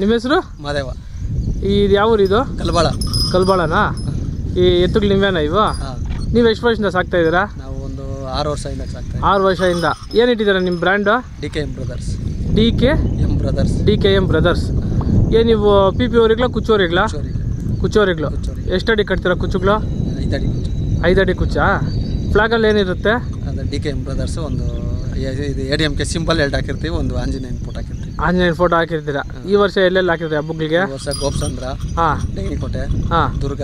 ನಿಮ್ಮ ಹೆಸರು? ಮಾದೇವ. ಇದು ಯಾವ ಊರು ಇದು? ಕಲ್ಬಾಳನಾ? ಈ ಎತ್ತುಗಳು ನಿಮ್ವೇನಾ ಇವು? ನೀವು ಎಷ್ಟು ವರ್ಷದಿಂದ ಸಾಕ್ತಾ ಇದ್ದೀರಾ? ನಾವು ಒಂದು 6 ವರ್ಷದಿಂದ ಸಾಕ್ತಾ ಇದ್ದೀವಿ. 6 ವರ್ಷದಿಂದ. ಏನು ಇಟ್ಟಿದ್ದೀರಾ ನಿಮ್ಮ brand? DKM brothers. DKM brothers. ಏನು ನೀವು PP ಊರಿಗ್ಲಾ ಕುಚ್ಚೋರಿಗ್ಲಾ? ಕುಚ್ಚೋರಿಗ್ಲು. ಎಷ್ಟು ಅಡಿ ಕಟ್ತೀರಾ ಕುಚ್ಚುಗಳು? 5 ಅಡಿ ಕುಚ್ಚಾ? ಫ್ಲಾಗಲ್ಲಿ ಏನಿರುತ್ತೆ? ಅದು DKM ಬ್ರದರ್ಸ್. ಒಂದು ಇದು ADMK ಸಿಂಬಲ್ 2 ಹಾಕಿರ್ತೀವಿ, ಒಂದು ಆಂಜನೇಯನ ಫೋಟೋ ಹಾಕಿರ್ತೀವಿ. ಆಂಜನೇಯನ ಫೋಟೋ ಹಾಕಿರ್ತೀರಾ. ಈ ವರ್ಷ ಎಲ್ಲೆಲ್ಲಿ ಹಾಕಿರ್ತೀರಿ ಹಬ್ಬಗಳಿಗೆ? ಈ ವರ್ಷ ಗೋಪ್ಸಂದ್ರ, ಡೈನಿಕೋಟೆ, ದುರ್ಗ,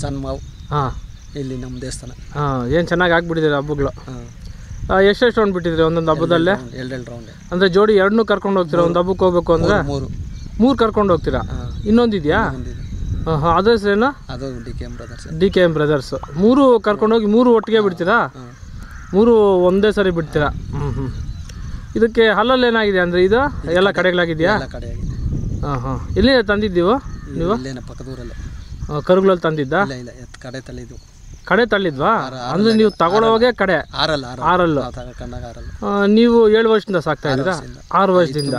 ಸನ್ಮಾವ್, ಇಲ್ಲಿ ನಮ್ಮ ದೇವಸ್ಥಾನ. ಏನು ಚೆನ್ನಾಗಿ ಹಾಕ್ಬಿಟ್ಟಿದ್ದೀರಾ ಹಬ್ಬಗಳು. ಎಷ್ಟೆಷ್ಟು ರೌಂಡ್ ಬಿಟ್ಟಿದ್ರಿ ಒಂದೊಂದು ಹಬ್ಬದಲ್ಲೇ? 2 ರೌಂಡ್. ಅಂದರೆ ಜೋಡಿ 2 ಕರ್ಕೊಂಡು ಹೋಗ್ತೀರಾ? ಒಂದು ಹಬ್ಬಕ್ಕೆ ಹೋಗ್ಬೇಕು ಅಂದರೆ 3 ಕರ್ಕೊಂಡು ಹೋಗ್ತೀರಾ? ಇನ್ನೊಂದಿದೆಯಾ? ಅದ್ರ ಹೆಸರೇನು? ಅದು DKM ಬ್ರದರ್ಸ್. 3 ಕರ್ಕೊಂಡೋಗಿ 3 ಒಟ್ಟಿಗೆ ಬಿಡ್ತೀರಾ? 3 ಒಂದೇ ಸರಿ ಬಿಡ್ತೀರಾ? ಇದಕ್ಕೆ ಹಲ್ಲಲ್ಲಿ ಏನಾಗಿದೆ ಅಂದರೆ ಇದು ಎಲ್ಲ ಕಡೆಗಳಾಗಿದೆಯಾ? ಎಲ್ಲಿ ತಂದಿದ್ದೀವು ನೀವು? ಪಕ್ಕದೂರಲ್ಲೇ ಕರುಗಳಲ್ಲಿ ತಂದಿದ್ದ? ಕಡೆ ತಳ್ಳಿದ್ವಾ? ಅಂದರೆ ನೀವು ತಗೊಳ್ಳೋವಾಗೆ ಕಡೆ ಆರಲ್ಲು. ನೀವು 7 ವರ್ಷದಿಂದ ಸಾಕ್ತಾ ಇದ್ದೀರಾ? 6 ವರ್ಷದಿಂದ.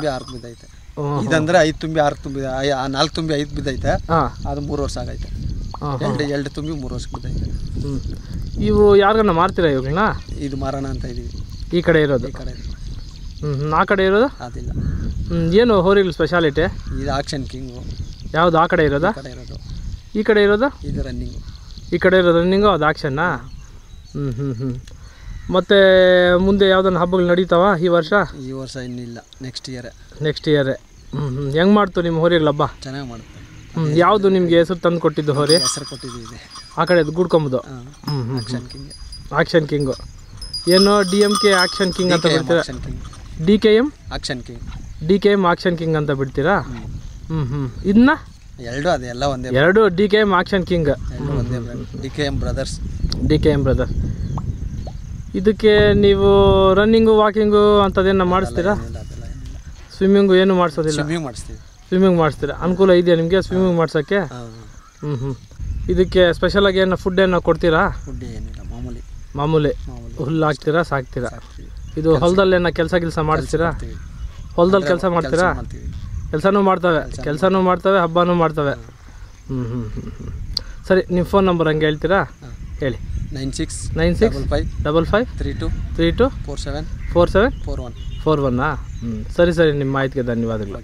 ಇದಂದ್ರೆ 5 ತುಂಬಿ 6 ತುಂಬಿ 4 ತುಂಬಿ 5 ಬಿದ್ದೈತೆ. ಅದು 3 ವರ್ಷ ಆಗೈತೆ. 2 ತುಂಬಿ 3 ವರ್ಷ ಬಿದ್ದೈತೆ. ಇವು ಯಾರಿಗನ್ನ ಮಾರ್ತೀರಾ ಇವುಗಳನ್ನ? ಇದು ಮಾರೋಣ ಅಂತ ಇದೀವಿ. ಈ ಕಡೆ ಇರೋದು? ಈ ಕಡೆ. ಆ ಕಡೆ ಇರೋದು ಅದಿಲ್ಲ. ಏನು ಹೋರಿಗಳ ಸ್ಪೆಷಾಲಿಟಿ? ಇದು ಆಕ್ಷನ್ ಕಿಂಗು. ಯಾವುದು ಆ ಕಡೆ ಇರೋದಾ? ಈ ಕಡೆ ಇರೋದು? ಇದು ರನ್ನಿಂಗು. ಈ ಕಡೆ ಇರೋದು ರನ್ನಿಂಗು, ಅದು ಆಕ್ಷನ್ನಾ? ಮತ್ತು ಮುಂದೆ ಯಾವುದನ್ನು ಹಬ್ಬಗಳು ನಡೀತಾವ ಈ ವರ್ಷ? ಈ ವರ್ಷ ಇನ್ನಿಲ್ಲ, ನೆಕ್ಸ್ಟ್ ಇಯರೇ. ಹೆಂಗೆ ಮಾಡ್ತು ನಿಮ್ಮ ಹೋರಿಗಳ ಹಬ್ಬ? ಚೆನ್ನಾಗಿ ಮಾಡುತ್ತೆ. ಯಾವುದು ನಿಮಗೆ ಹೆಸರು ತಂದು ಕೊಟ್ಟಿದ್ದು ಹೋರಿ? ಹೆಸರು ಕೊಟ್ಟಿದ್ದೀವಿ. ಆ ಕಡೆ ಗುಡ್ಕೊಂಬುದು. Action king. ಏನು DMK ಆಕ್ಷನ್ ಕಿಂಗ್ ಅಂತ ಬಿಡ್ತೀರಾ? DKM ಆಕ್ಷನ್ ಕಿಂಗ್ ಅಂತ ಬಿಡ್ತೀರಾ? ಇದನ್ನ ಎಲ್ಲ ಒಂದೇ. 2 DKM action king. DKM brothers. ಇದಕ್ಕೆ ನೀವು ರನ್ನಿಂಗು ವಾಕಿಂಗು ಅಂಥದ್ದೇನು ಮಾಡಿಸ್ತೀರಾ? ಸ್ವಿಮ್ಮಿಂಗು ಏನು ಮಾಡಿಸೋದಿಲ್ಲ? ಸ್ವಿಮ್ಮಿಂಗ್ ಮಾಡಿಸ್ತೀರಾ? ಅನುಕೂಲ ಇದೆಯಾ ನಿಮಗೆ ಸ್ವಿಮ್ಮಿಂಗ್ ಮಾಡ್ಸೋಕ್ಕೆ? ಇದಕ್ಕೆ ಸ್ಪೆಷಲಾಗಿ ಏನು ಫುಡ್ ಏನೋ ಕೊಡ್ತೀರಾ? ಮಾಮೂಲಿ ಹುಲ್ಲು ಹಾಕ್ತೀರಾ, ಸಾಕ್ತೀರಾ? ಇದು ಹೊಲದಲ್ಲಿ ಏನೋ ಕೆಲಸ ಮಾಡಿಸ್ತೀರಾ? ಹೊಲದಲ್ಲಿ ಕೆಲಸ ಮಾಡ್ತೀರಾ? ಕೆಲಸನೂ ಮಾಡ್ತವೆ, ಹಬ್ಬನೂ ಮಾಡ್ತವೆ. ಸರಿ, ನಿಮ್ಮ ಫೋನ್ ನಂಬರ್ ಹಂಗೆ ಹೇಳ್ತೀರಾ? ಹೇಳಿ. 965532474741. ಸರಿ, ನಿಮ್ಮ ಮಾಹಿತಿಗೆ ಧನ್ಯವಾದಗಳು.